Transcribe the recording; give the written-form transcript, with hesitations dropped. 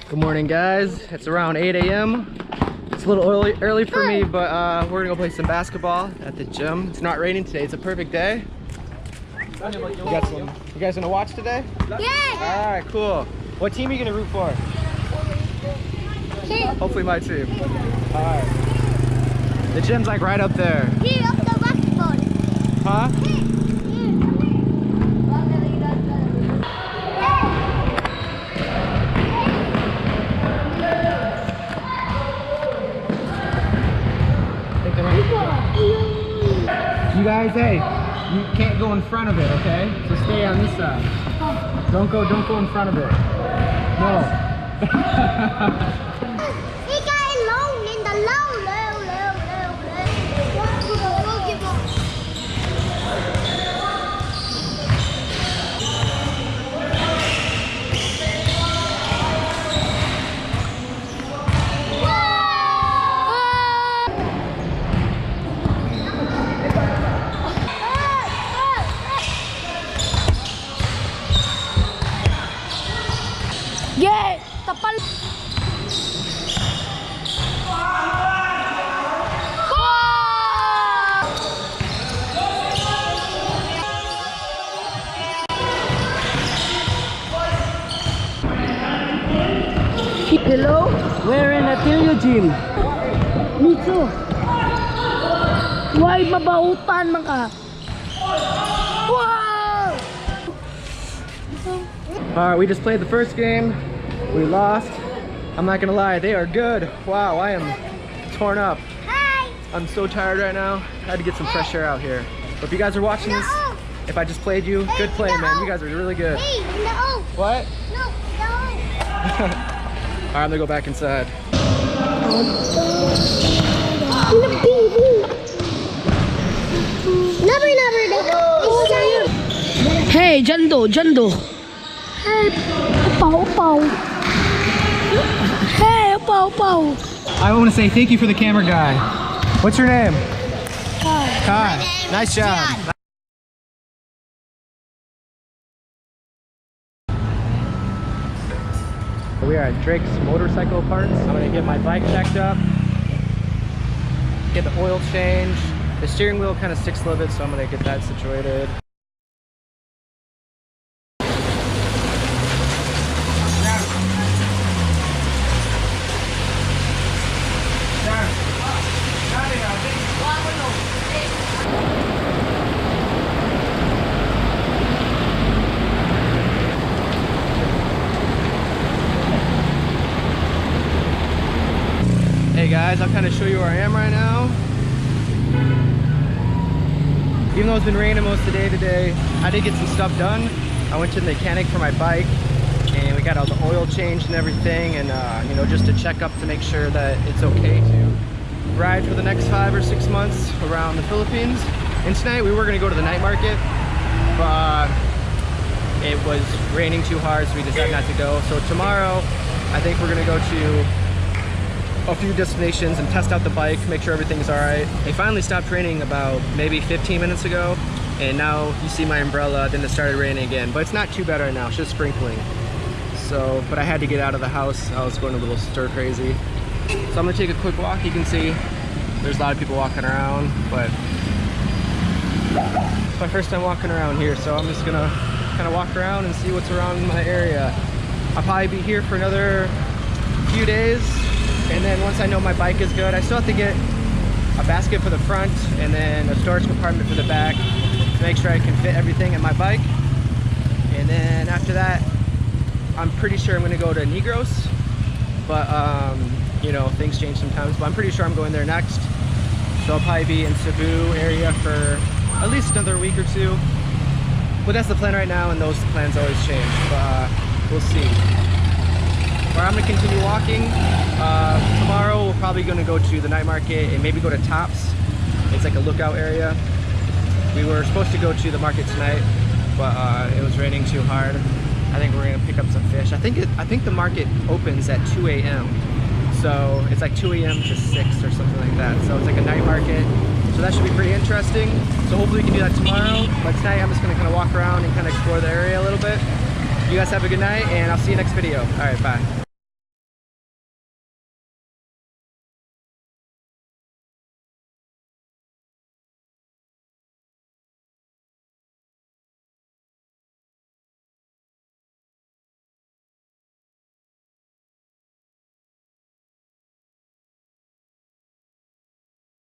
Good morning, guys. It's around 8 a.m. It's a little early for me, but we're gonna go play some basketball at the gym. It's not raining today. It's a perfect day. You guys gonna watch today? Yeah. All right, cool. What team are you gonna root for? Hopefully my team. All right. The gym's like right up there. Here, up the basketball. Huh? You guys, hey, you can't go in front of it, okay? So stay on this side. Don't go in front of it. No. He got alone in the low. Yeah, tapal. Hello, we're in Atilio Gym. Me too. Why mabautan man ka? Wow! All right, we just played the first game. We lost. I'm not gonna lie, they are good. Wow, I am torn up. Hi. I'm so tired right now. I had to get some fresh air out here. But if you guys are watching this, if I just played you, good play, man. You guys are really good. Hey, no. What? No, no. All right, I'm gonna go back inside. Never. Hey, Jando. Hey, Pau. Hey, Pau. I want to say thank you for the camera guy. What's your name? Kai. Nice job. We are at Drake's Motorcycle Parts. I'm gonna get my bike checked up, get the oil change. The steering wheel kind of sticks a little bit, so I'm gonna get that situated. Hey guys, I'll kind of show you where I am right now. Even though it's been raining most of the day today, I did get some stuff done. I went to the mechanic for my bike and we got all the oil changed and everything, and you know, just to check up to make sure that it's okay to ride for the next 5 or 6 months around the Philippines. And tonight we were going to go to the night market, but it was raining too hard, so we decided not to go. So tomorrow I think we're going to go to a few destinations and test out the bike, make sure everything's all right. It finally stopped raining about maybe 15 minutes ago, and now you see my umbrella, then it started raining again, but it's not too bad right now. It's just sprinkling. So, but I had to get out of the house. I was going a little stir crazy. So I'm gonna take a quick walk. You can see there's a lot of people walking around, but it's my first time walking around here, so I'm just gonna kind of walk around and see what's around in my area. I'll probably be here for another few days, and then once I know my bike is good, I still have to get a basket for the front and then a storage compartment for the back to make sure I can fit everything in my bike. And then after that, I'm pretty sure I'm gonna go to Negros, but you know, things change sometimes, but I'm pretty sure I'm going there next. So I'll probably be in Cebu area for at least another week or two. But that's the plan right now, and those plans always change, but we'll see. Or I'm gonna continue walking. Tomorrow we're probably gonna go to the night market and maybe go to Tops. It's like a lookout area. We were supposed to go to the market tonight, but it was raining too hard. I think we're gonna pick up some fish. I think the market opens at 2 a.m. So it's like 2 a.m. to 6 or something like that. So it's like a night market. So that should be pretty interesting. So hopefully we can do that tomorrow. But tonight I'm just gonna kind of walk around and kind of explore the area a little bit. You guys have a good night, and I'll see you next video. All right, bye.